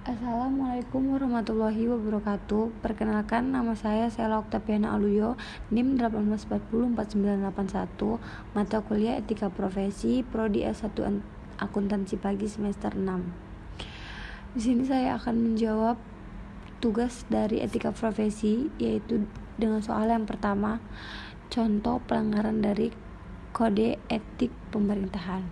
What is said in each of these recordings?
Assalamualaikum warahmatullahi wabarakatuh. Perkenalkan, nama saya Sela Oktaviana Aluyo, NIM 1840491, mata kuliah Etika Profesi, Prodi S1 Akuntansi Pagi semester 6. Di sini saya akan menjawab tugas dari Etika Profesi, yaitu dengan soal yang pertama, contoh pelanggaran dari Kode Etik Pemerintahan.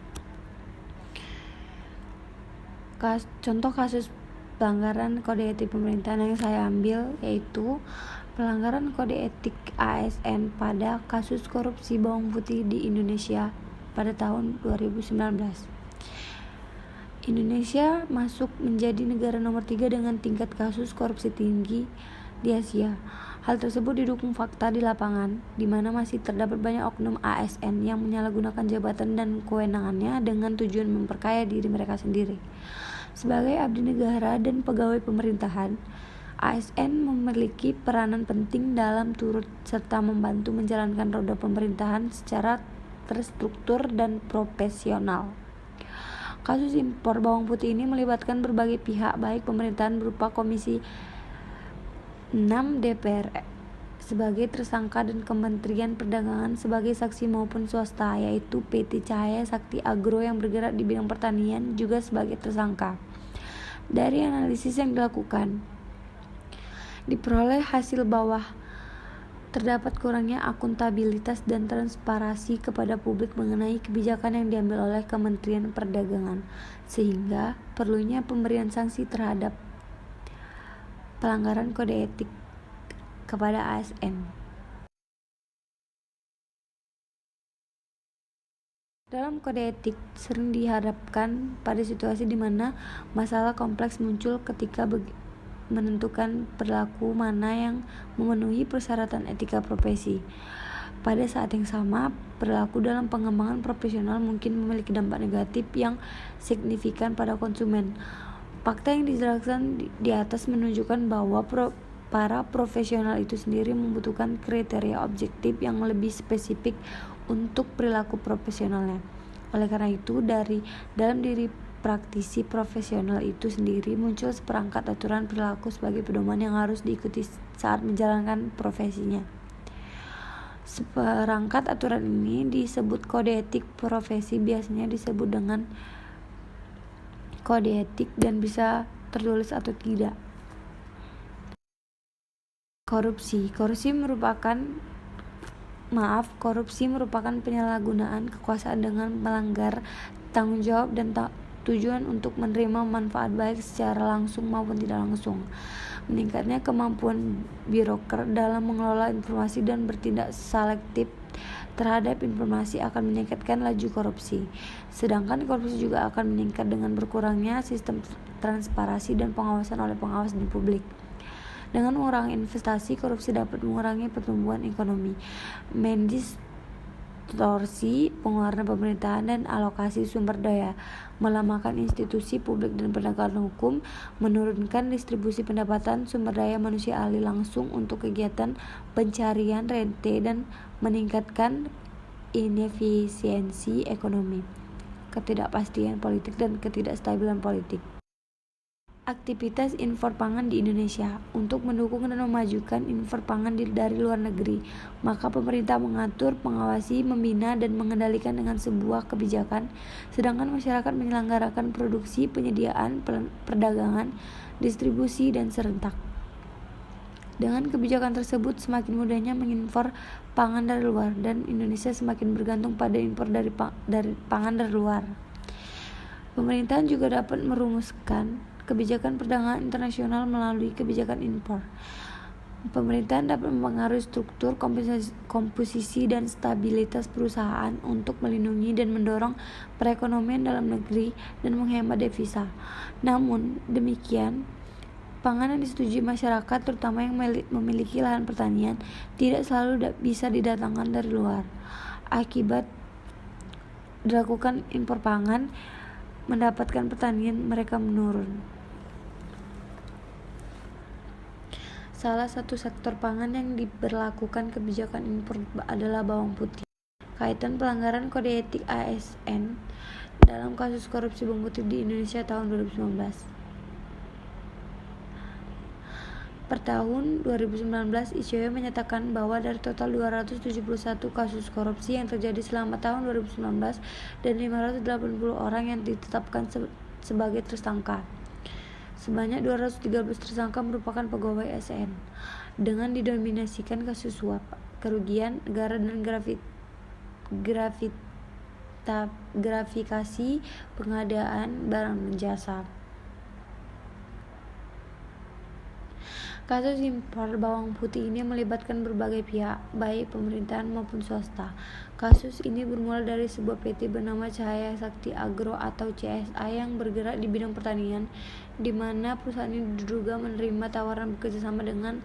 Contoh kasus pelanggaran kode etik pemerintahan yang saya ambil yaitu pelanggaran kode etik ASN pada kasus korupsi bawang putih di Indonesia pada tahun 2019. Indonesia masuk menjadi negara nomor 3 dengan tingkat kasus korupsi tinggi di Asia. Hal tersebut didukung fakta di lapangan, di mana masih terdapat banyak oknum ASN yang menyalahgunakan jabatan dan kewenangannya dengan tujuan memperkaya diri mereka sendiri. Sebagai abdi negara dan pegawai pemerintahan, ASN memiliki peranan penting dalam turut serta membantu menjalankan roda pemerintahan secara terstruktur dan profesional. Kasus impor bawang putih ini melibatkan berbagai pihak, baik pemerintahan berupa Komisi 6 DPR sebagai tersangka dan Kementerian Perdagangan sebagai saksi maupun swasta, yaitu PT Cahaya Sakti Agro yang bergerak di bidang pertanian juga sebagai tersangka. Dari analisis yang dilakukan, diperoleh hasil bawah terdapat kurangnya akuntabilitas dan transparansi kepada publik mengenai kebijakan yang diambil oleh Kementerian Perdagangan, sehingga perlunya pemberian sanksi terhadap pelanggaran kode etik kepada ASN. Dalam kode etik sering dihadapkan pada situasi di mana masalah kompleks muncul ketika menentukan perilaku mana yang memenuhi persyaratan etika profesi. Pada saat yang sama, perilaku dalam pengembangan profesional mungkin memiliki dampak negatif yang signifikan pada konsumen. Fakta yang dijelaskan di atas menunjukkan bahwa para profesional itu sendiri membutuhkan kriteria objektif yang lebih spesifik untuk perilaku profesionalnya. Oleh karena itu, dalam diri praktisi profesional itu sendiri muncul seperangkat aturan perilaku sebagai pedoman yang harus diikuti saat menjalankan profesinya. Seperangkat aturan ini disebut kode etik profesi, biasanya disebut dengan kode etik dan bisa tertulis atau tidak. Korupsi merupakan penyalahgunaan kekuasaan dengan melanggar tanggung jawab dan tujuan untuk menerima manfaat baik secara langsung maupun tidak langsung. Meningkatnya kemampuan birokrat dalam mengelola informasi dan bertindak selektif terhadap informasi akan meningkatkan laju korupsi. Sedangkan korupsi juga akan meningkat dengan berkurangnya sistem transparansi dan pengawasan oleh pengawas di publik. Dengan mengurangi investasi, korupsi dapat mengurangi pertumbuhan ekonomi, mendistorsi pengeluaran pemerintahan dan alokasi sumber daya, melemahkan institusi publik dan penegakan hukum, menurunkan distribusi pendapatan sumber daya manusia ahli langsung untuk kegiatan pencarian rente, dan meningkatkan inefisiensi ekonomi, ketidakpastian politik, dan ketidakstabilan politik. Aktivitas impor pangan di Indonesia. Untuk mendukung dan memajukan impor pangan dari luar negeri, maka pemerintah mengatur, mengawasi, membina, dan mengendalikan dengan sebuah kebijakan, sedangkan masyarakat menyelenggarakan produksi, penyediaan, perdagangan, distribusi, dan serentak. Dengan kebijakan tersebut, semakin mudahnya mengimpor pangan dari luar, dan Indonesia semakin bergantung pada impor dari pangan dari luar. Pemerintahan juga dapat merumuskan kebijakan perdagangan internasional melalui kebijakan impor. Pemerintahan dapat mempengaruhi struktur, komposisi, dan stabilitas perusahaan untuk melindungi dan mendorong perekonomian dalam negeri dan menghemat devisa. Namun demikian, pangan yang disetujui masyarakat, terutama yang memiliki lahan pertanian, tidak selalu bisa didatangkan dari luar. Akibat dilakukan impor pangan, mendapatkan pertanian mereka menurun. Salah satu sektor pangan yang diberlakukan kebijakan impor adalah bawang putih. Kaitan pelanggaran kode etik ASN dalam kasus korupsi bawang putih di Indonesia tahun 2019. Per tahun 2019, ICW menyatakan bahwa dari total 271 kasus korupsi yang terjadi selama tahun 2019 dan 580 orang yang ditetapkan sebagai tersangka, sebanyak 213 tersangka merupakan pegawai ASN dengan didominasikan kasus suap, kerugian negara dan gratifikasi pengadaan barang dan jasa. Kasus impor bawang putih ini melibatkan berbagai pihak, baik pemerintahan maupun swasta. Kasus ini bermula dari sebuah PT bernama Cahaya Sakti Agro atau CSA yang bergerak di bidang pertanian, di mana perusahaan ini diduga menerima tawaran bekerjasama dengan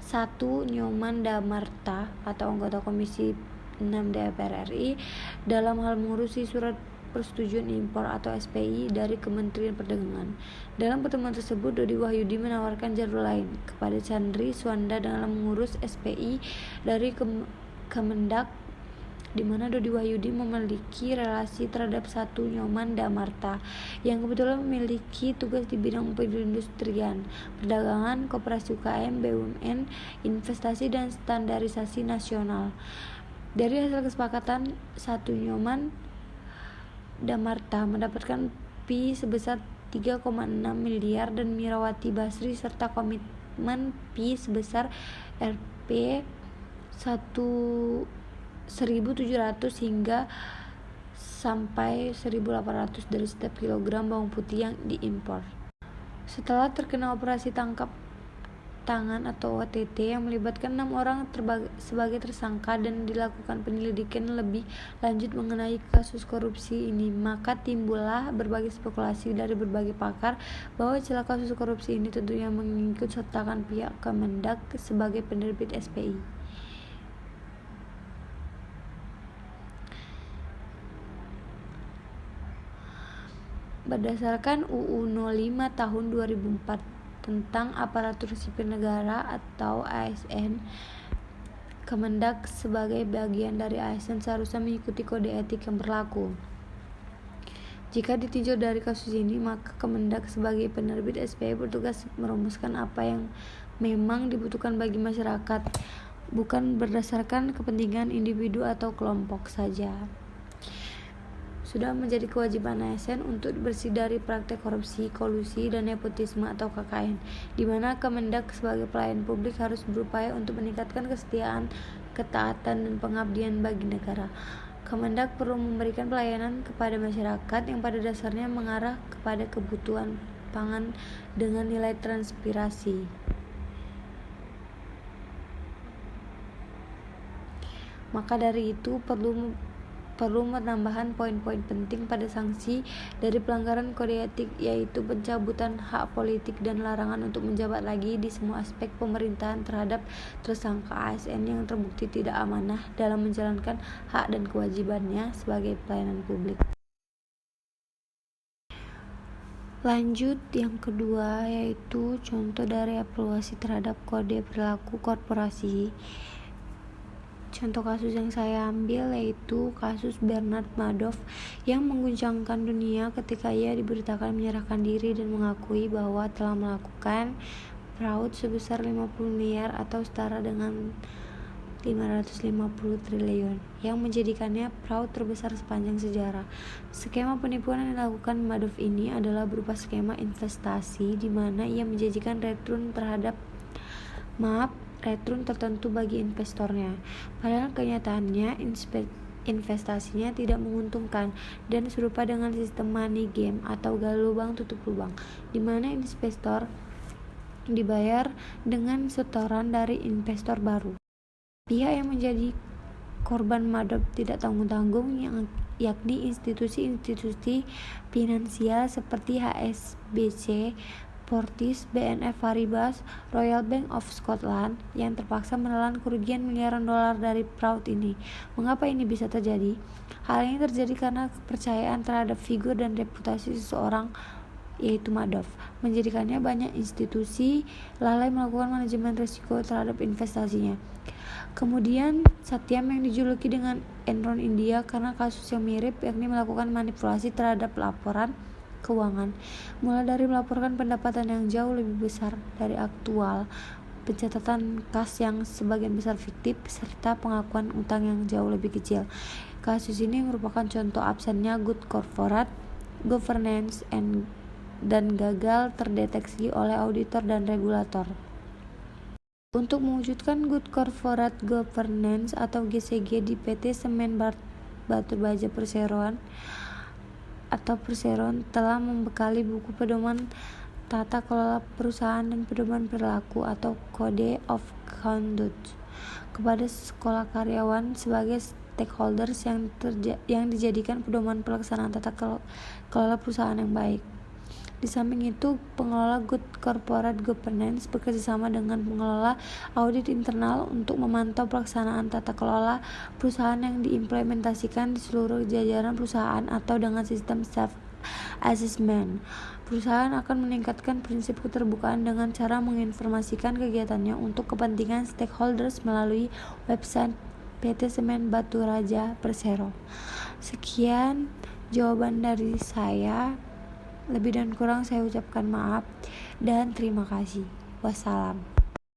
satu Nyoman Damarta atau anggota Komisi 6 DPR RI dalam hal mengurusi surat persetujuan impor atau SPI dari Kementerian Perdagangan. Dalam pertemuan tersebut, Dodi Wahyudi menawarkan jalur lain kepada Chandri Suwanda dalam mengurus SPI dari Kemendak, di mana Dodi Wahyudi memiliki relasi terhadap satu Nyoman Damarta yang kebetulan memiliki tugas di bidang perindustrian, perdagangan, koperasi UKM, BUMN, investasi dan standarisasi nasional. Dari hasil kesepakatan, satu Nyoman Damarta mendapatkan fee sebesar 3,6 miliar dan Mirawati Basri serta komitmen fee sebesar Rp 1.700 hingga sampai 1.800 dari setiap kilogram bawang putih yang diimpor. Setelah terkena operasi tangkap tangan atau OTT yang melibatkan 6 orang sebagai tersangka dan dilakukan penyelidikan lebih lanjut mengenai kasus korupsi ini, maka timbullah berbagai spekulasi dari berbagai pakar bahwa celah kasus korupsi ini tentunya mengikut sertakan pihak Kemendak sebagai penerbit SPI. Berdasarkan UU 05 tahun 2004 tentang aparatur sipil negara atau ASN, Kemendak sebagai bagian dari ASN seharusnya mengikuti kode etik yang berlaku. Jika ditinjau dari kasus ini, maka Kemendak sebagai penerbit SPI bertugas merumuskan apa yang memang dibutuhkan bagi masyarakat, bukan berdasarkan kepentingan individu atau kelompok saja. Sudah menjadi kewajiban ASN untuk bersih dari praktek korupsi, kolusi, dan nepotisme atau KKN, di mana Kemendak sebagai pelayan publik harus berupaya untuk meningkatkan kesetiaan, ketaatan, dan pengabdian bagi negara. Kemendak perlu memberikan pelayanan kepada masyarakat yang pada dasarnya mengarah kepada kebutuhan pangan dengan nilai transpirasi. Maka dari itu perlu menambahkan poin-poin penting pada sanksi dari pelanggaran kode etik, yaitu pencabutan hak politik dan larangan untuk menjabat lagi di semua aspek pemerintahan terhadap tersangka ASN yang terbukti tidak amanah dalam menjalankan hak dan kewajibannya sebagai pelayanan publik. Lanjut, yang kedua yaitu contoh dari evaluasi terhadap kode perilaku korporasi. Contoh kasus yang saya ambil yaitu kasus Bernard Madoff yang mengguncangkan dunia ketika ia diberitakan menyerahkan diri dan mengakui bahwa telah melakukan fraud sebesar 50 miliar atau setara dengan 550 triliun yang menjadikannya fraud terbesar sepanjang sejarah. Skema penipuan yang dilakukan Madoff ini adalah berupa skema investasi di mana ia menjanjikan return tertentu bagi investornya. Padahal kenyataannya investasinya tidak menguntungkan dan serupa dengan sistem money game atau gali lubang tutup lubang, di mana investor dibayar dengan setoran dari investor baru. Pihak yang menjadi korban Madoff tidak tanggung-tanggung, yakni institusi-institusi finansial seperti HSBC, Fortis, BNP Paribas, Royal Bank of Scotland yang terpaksa menelan kerugian miliaran dolar dari fraud ini. Mengapa ini bisa terjadi? Hal ini terjadi karena kepercayaan terhadap figur dan reputasi seseorang, yaitu Madoff, menjadikannya banyak institusi lalai melakukan manajemen risiko terhadap investasinya. Kemudian Satyam yang dijuluki dengan Enron India karena kasus yang mirip, yakni melakukan manipulasi terhadap laporan keuangan, mulai dari melaporkan pendapatan yang jauh lebih besar dari aktual, pencatatan kas yang sebagian besar fiktif, serta pengakuan utang yang jauh lebih kecil. Kasus ini merupakan contoh absennya good corporate governance dan gagal terdeteksi oleh auditor dan regulator. Untuk mewujudkan good corporate governance atau GCG di PT Semen Batu Baja Perseroan telah membekali buku pedoman tata kelola perusahaan dan pedoman perilaku atau Code of Conduct kepada sekolah karyawan sebagai stakeholders yang dijadikan pedoman pelaksanaan tata kelola perusahaan yang baik. Di samping itu, pengelola good corporate governance bekerjasama dengan pengelola audit internal untuk memantau pelaksanaan tata kelola perusahaan yang diimplementasikan di seluruh jajaran perusahaan atau dengan sistem self-assessment. Perusahaan akan meningkatkan prinsip keterbukaan dengan cara menginformasikan kegiatannya untuk kepentingan stakeholders melalui website PT Semen Batu Raja Persero. Sekian jawaban dari saya. Lebih dan kurang saya ucapkan maaf dan terima kasih. Wassalam.